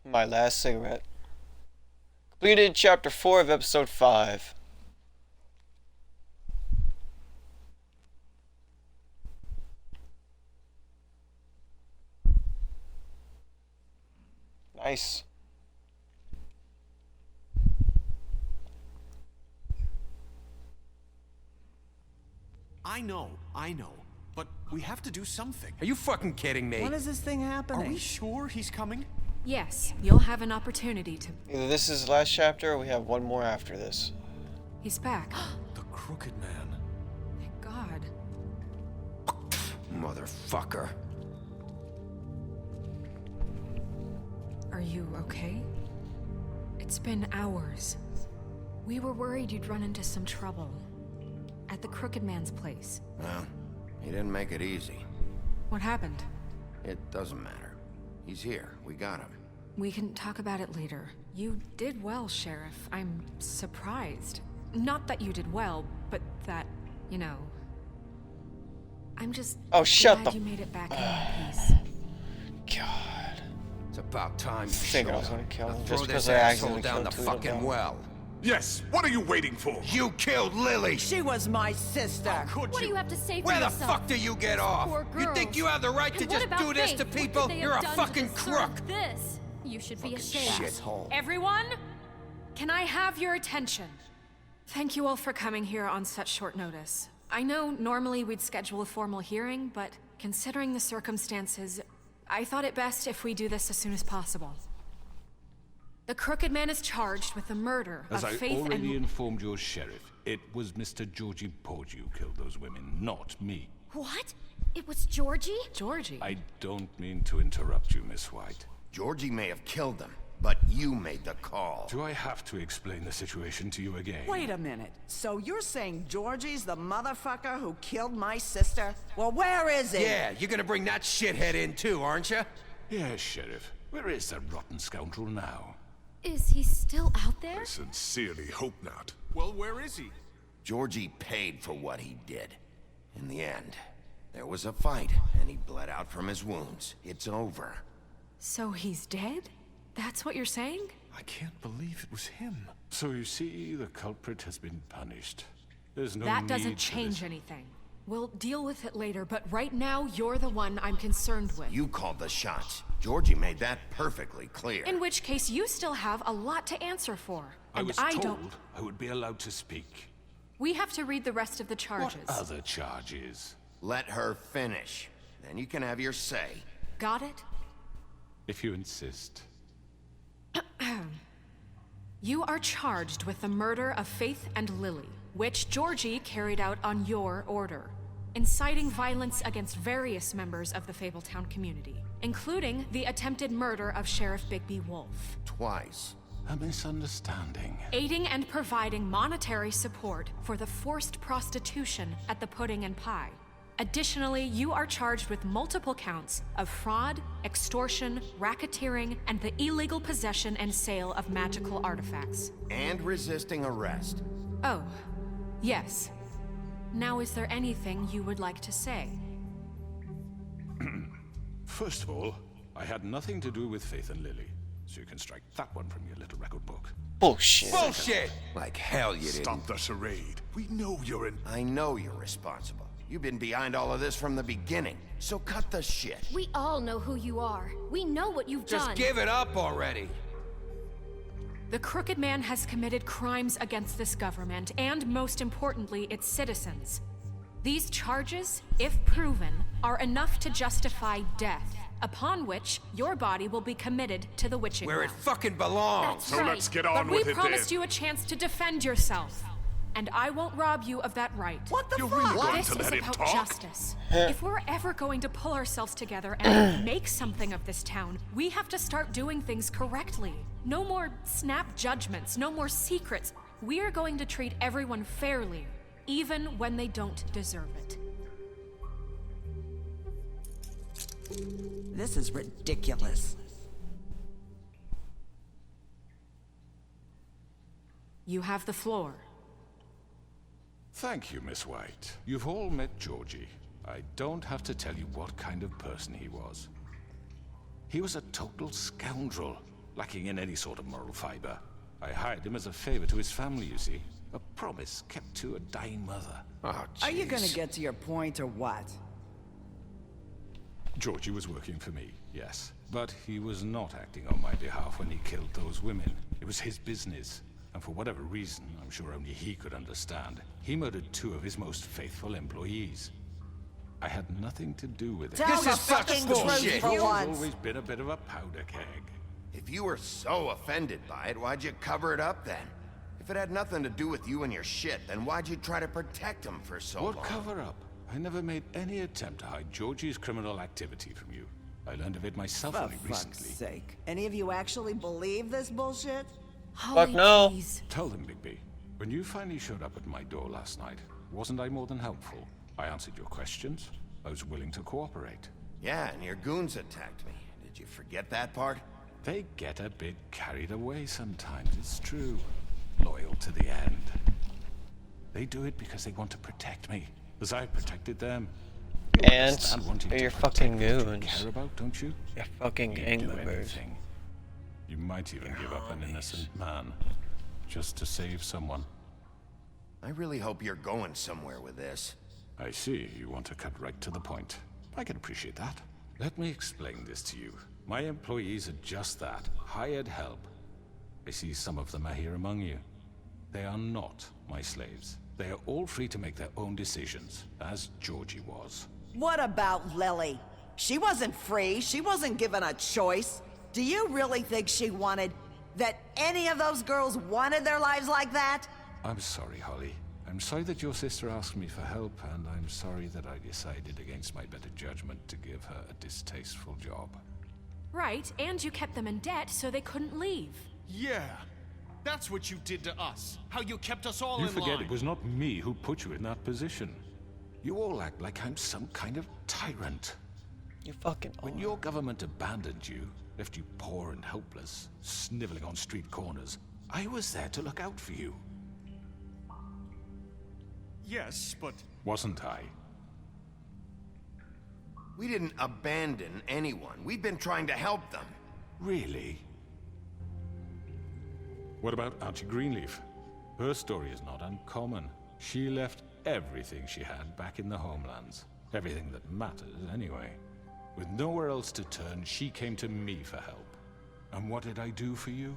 My last cigarette. Completed chapter 4 of episode 5. Nice. I know. But we have to do something. Are you fucking kidding me? When is this thing happening? Are we sure he's coming? Yes, you'll have an opportunity to... Either this is the last chapter or we have one more after this. He's back. The Crooked Man. Thank God. Motherfucker. Are you okay? It's been hours. We were worried you'd run into some trouble. At the Crooked Man's place. Well, he didn't make it easy. What happened? It doesn't matter. He's here. We got him. We can talk about it later. You did well, Sheriff. I'm surprised. Not that you did well, but that, you know... I'm just shut glad the... you made it back in one piece. God. It's about time you Think I showed was gonna up. kill Now him throw just this because I asshole accidentally down the killed two of them. fucking well. Yes, what are you waiting for? You killed Lily! She was my sister. Could What do you? you have to say for Where the yourself? fuck do you get off? Poor You think girls. you have the right to And what just about do this Faith? to What could people? they You're a have done fucking to deserve crook! This. You should be ashamed. Shithole. Everyone, can I have your attention? Thank you all for coming here on such short notice. I know normally we'd schedule a formal hearing, but considering the circumstances, I thought it best if we do this as soon as possible. The Crooked Man is charged with the murder As of I Faith already and... informed your sheriff, it was Mr. Georgie Porge who killed those women, not me. What? It was Georgie? Georgie? I don't mean to interrupt you, Miss White. Georgie may have killed them, but you made the call. Do I have to explain the situation to you again? Wait a minute. So you're saying Georgie's the motherfucker who killed my sister? Well, where is he? Yeah, you're gonna bring that shithead in too, aren't you? Yes, Sheriff. Where is that rotten scoundrel now? Is he still out there? I sincerely hope not. Well, where is he? Georgie paid for what he did. In the end, there was a fight, and he bled out from his wounds. It's over. So he's dead? That's what you're saying? I can't believe it was him. So you see, the culprit has been punished. There's no That need doesn't for change this. anything. We'll deal with it later, but right now, you're the one I'm concerned with. You called the shots. Georgie made that perfectly clear. In which case, you still have a lot to answer for. I And was I told don't... I would be allowed to speak. We have to read the rest of the charges. What other charges? Let her finish. Then you can have your say. Got it? If you insist. You are charged with the murder of Faith and Lily, which Georgie carried out on your order, inciting violence against various members of the Fabletown community, including the attempted murder of Sheriff Bigby Wolf. Twice. A misunderstanding. Aiding and providing monetary support for the forced prostitution at the Pudding and Pie. Additionally, you are charged with multiple counts of fraud, extortion, racketeering, and the illegal possession and sale of magical artifacts. And resisting arrest. Oh, yes. Now, is there anything you would like to say? First of all, I had nothing to do with Faith and Lily, so you can strike that one from your little record book. Bullshit. Bullshit! Like hell you didn't. Stop the charade. We know you're in... I know you're responsible. You've been behind all of this from the beginning, so cut the shit. We all know who you are. We know what you've Just done. give it up already. The Crooked Man has committed crimes against this government and, most importantly, its citizens. These charges, if proven, are enough to justify death, upon which your body will be committed to the witching Where it well. fucking belongs. That's So right. let's get But on we with it promised then. you a chance to defend yourself, and I won't rob you of that right. What the You're fuck? really going This to is let him about talk? justice. If we're ever going to pull ourselves together and make something of this town, we have to start doing things correctly. No more snap judgments, no more secrets. We are going to treat everyone fairly, even when they don't deserve it. This is ridiculous. You have the floor. Thank you, Miss White. You've all met Georgie. I don't have to tell you what kind of person he was. He was a total scoundrel. lacking in any sort of moral fiber. I hired him as a favor to his family, you see. A promise kept to a dying mother. Oh, Are you gonna jeez. get to your point or what? Georgie was working for me, yes. But he was not acting on my behalf when he killed those women. It was his business. And for whatever reason, I'm sure only he could understand, he murdered 2 of his most faithful employees. I had nothing to do with it. Tell This the is such fucking bullshit. truth for He's once. always been a bit of a powder keg. If you were so offended by it, why'd you cover it up then? If it had nothing to do with you and your shit, then why'd you try to protect him for so long? What cover-up? I never made any attempt to hide Georgie's criminal activity from you. I learned of it myself For only fuck's recently. sake. Any of you actually believe this bullshit? Holly, no. please. Tell them, Bigby. When you finally showed up at my door last night, wasn't I more than helpful? I answered your questions. I was willing to cooperate. Yeah, and your goons attacked me. Did you forget that part? They get a bit carried away sometimes, it's true. Loyal to the end. They do it because they want to protect me, as I protected them. You And understand wanting they're to your protect fucking what you goons. care about, don't you? You're fucking You'd gang do members. anything. You might even give up an innocent man, just to save someone. I really hope you're going somewhere with this. I see, you want to cut right to the point. I can appreciate that. Let me explain this to you. My employees are just that, hired help. I see some of them are here among you. They are not my slaves. They are all free to make their own decisions, as Georgie was. What about Lily? She wasn't free. She wasn't given a choice. Do you really think she wanted... that any of those girls wanted their lives like that? I'm sorry, Holly. I'm sorry that your sister asked me for help, and I'm sorry that I decided against my better judgment to give her a distasteful job. Right, and you kept them in debt so they couldn't leave. Yeah. That's what you did to us. How you kept us all You in forget line. it was not me who put you in that position. You all act like I'm some kind of tyrant. You fucking When your government abandoned you, left you poor and helpless, sniveling on street corners, I was there to look out for you. Yes, but Wasn't I? We didn't abandon anyone. We've been trying to help them. Really? What about Auntie Greenleaf? Her story is not uncommon. She left everything she had back in the homelands. Everything that matters, anyway. With nowhere else to turn, she came to me for help. And what did I do for you?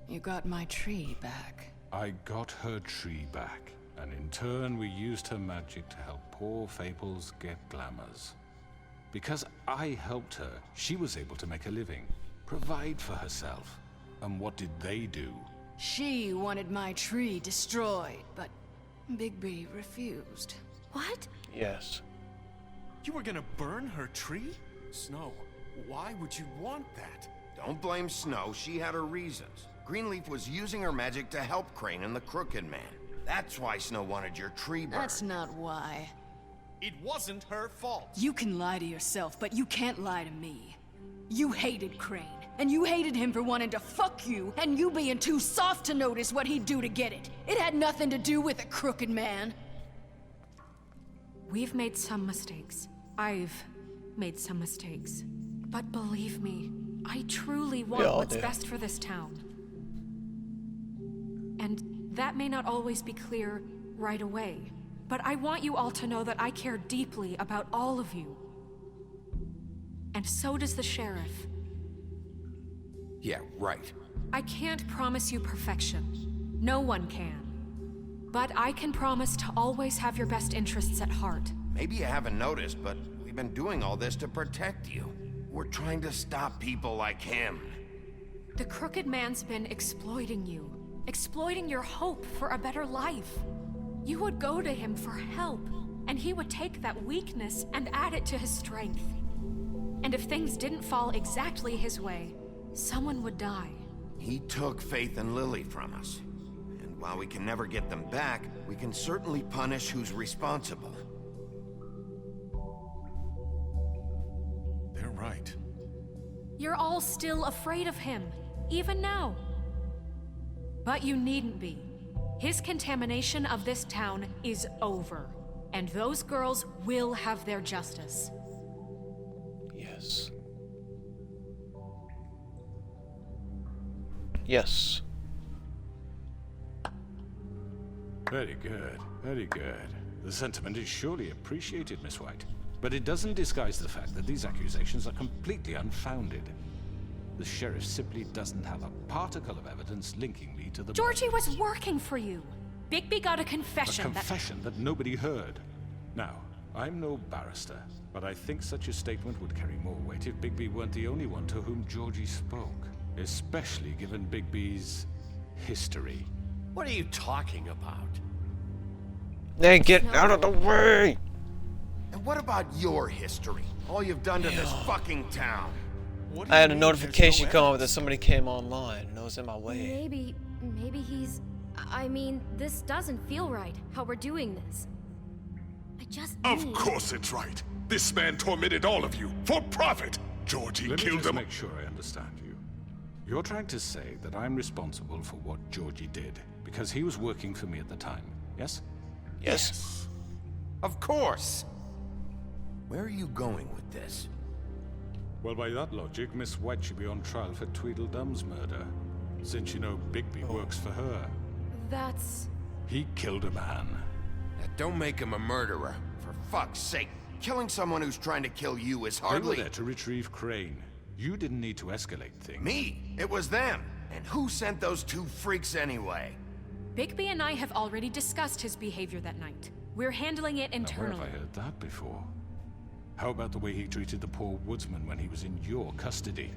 You got my tree back. I got her tree back, and in turn we used her magic to help poor Fables get glamours. Because I helped her, she was able to make a living, provide for herself. And what did they do? She wanted my tree destroyed, but Bigby refused. What? Yes. you were gonna burn her tree? Snow, why would you want that? Don't blame Snow. She had her reasons. Greenleaf was using her magic to help Crane and the Crooked Man. That's why Snow wanted your tree burned. That's not why. It wasn't her fault. You can lie to yourself, but you can't lie to me. You hated Crane, and you hated him for wanting to fuck you, and you being too soft to notice what he'd do to get it. It had nothing to do with a crooked man. We've made some mistakes. I've made some mistakes. But believe me, I truly want all what's do. best for this town. And that may not always be clear right away, but I want you all to know that I care deeply about all of you. And so does the sheriff. Yeah, right. I can't promise you perfection. No one can. But I can promise to always have your best interests at heart. Maybe you haven't noticed, but we've been doing all this to protect you. We're trying to stop people like him. The Crooked Man's been exploiting you. Exploiting your hope for a better life. You would go to him for help, and he would take that weakness and add it to his strength. And if things didn't fall exactly his way, someone would die. He took Faith and Lily from us. And while we can never get them back, we can certainly punish who's responsible. They're right. You're all still afraid of him, even now. But you needn't be. His contamination of this town is over, and those girls will have their justice. Yes. Yes. Very good, very good. The sentiment is surely appreciated, Miss White. But it doesn't disguise the fact that these accusations are completely unfounded. The sheriff simply doesn't have a particle of evidence linking me to the... Georgie was working for you. Bigby got a confession. A confession that nobody heard. Now, I'm no barrister, but I think such a statement would carry more weight if Bigby weren't the only one to whom Georgie spoke. Especially given Bigby's history. What are you talking about? Hey, get out of the way! And what about your history? All you've done to this fucking town. What do I you had a mean notification there's no come up that evidence? somebody came online and it was in my way. Maybe he's... I mean, this doesn't feel right, how we're doing this. I just Of need... course it's right. This man tormented all of you for profit. Georgie Let me killed just them. make sure I understand you. You're trying to say that I'm responsible for what Georgie did because he was working for me at the time, yes? Yes. Of course. Where are you going with this? Well, by that logic, Miss White should be on trial for Tweedledum's murder, since you know Bigby works for her. That's... He killed a man. That don't make him a murderer. For fuck's sake. Killing someone who's trying to kill you is They were hardly... there to retrieve Crane. You didn't need to escalate things. Me? It was them. And who sent those two freaks anyway? Bigby and I have already discussed his behavior that night. We're handling it Now, where internally. have I heard that before? How about the way he treated the poor woodsman when he was in your custody?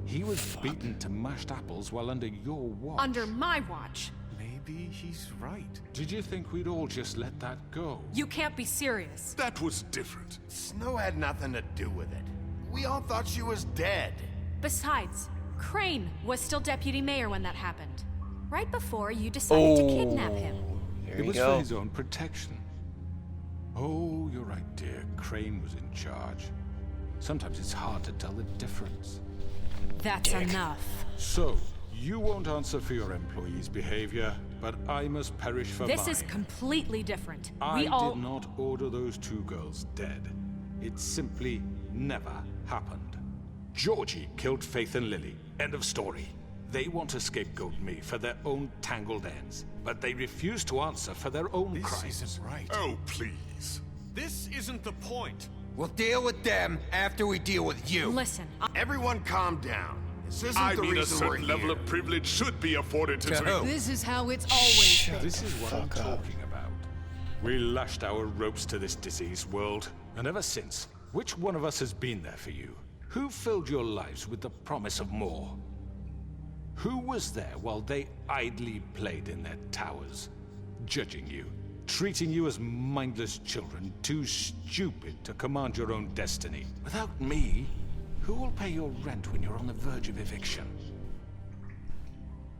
He was beaten to mashed apples while under your watch. Under my watch. Maybe he's right. Did you think we'd all just let that go? You can't be serious. That was different. Snow had nothing to do with it. We all thought she was dead. Besides, Crane was still deputy mayor when that happened. Right before you decided to kidnap him. Here It you was go. for his own protection. Oh, you're right, dear. Crane was in charge. Sometimes it's hard to tell the difference. That's enough. So, you won't answer for your employees' behavior, but I must perish for This mine. is completely different. I We all... did not order those two girls dead. It simply never happened. Georgie killed Faith and Lily. End of story. They want to scapegoat me for their own tangled ends, but they refuse to answer for their own This crimes. isn't right. Oh, please. This isn't the point. We'll deal with them after we deal with you. Listen, Everyone calm down. This isn't I the mean, a reason we're certain level here. of privilege should be afforded to... To who? This is how it's always been. This is what I'm talking about. We lashed our ropes to this diseased world, and ever since, which one of us has been there for you? Who filled your lives with the promise of more? Who was there while they idly played in their towers, judging you, treating you as mindless children, too stupid to command your own destiny? Without me, who will pay your rent when you're on the verge of eviction?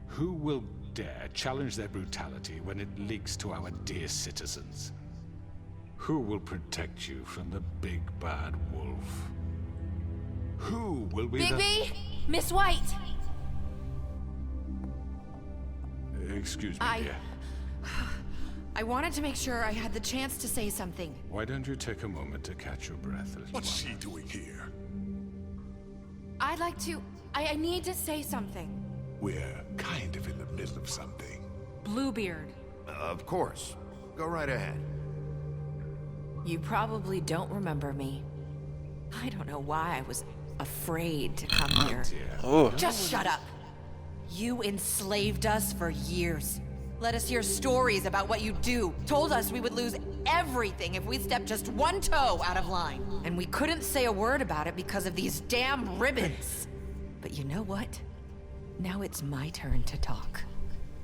Who will dare challenge their brutality when it leaks to our dear citizens? Who will protect you from the big bad wolf? Who will be Bigby? Miss White! Excuse me, dear. I wanted to make sure I had the chance to say something. Why don't you take a moment to catch your breath, little What's one? she doing here? I'd like to... I need to say something. We're kind of in the middle of something. Bluebeard. Of course. Go right ahead. You probably don't remember me. I don't know why I was afraid to come here. Ooh. Just shut up. You enslaved us for years. Let us hear stories about what you do. Told us we would lose everything if we stepped just one toe out of line. And we couldn't say a word about it because of these damn ribbons. But you know what? Now it's my turn to talk.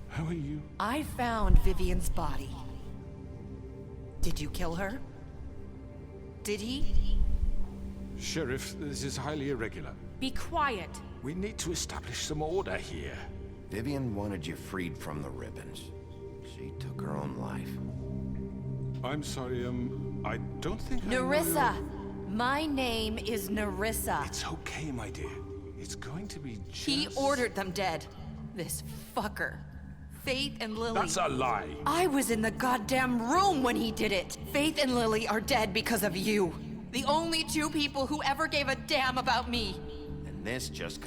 How are you? I found Vivian's body. Did you kill her? Did he? Sheriff, this is highly irregular. Be quiet. We need to establish some order here. Vivian wanted you freed from the ribbons. She took her own life. I'm sorry, I don't think I know Nerissa! your- My name is Nerissa. It's okay, my dear. It's going to be just... He ordered them dead. This fucker. Faith and Lily. That's a lie. I was in the goddamn room when he did it. Faith and Lily are dead because of you. The only two people who ever gave a damn about me. And this just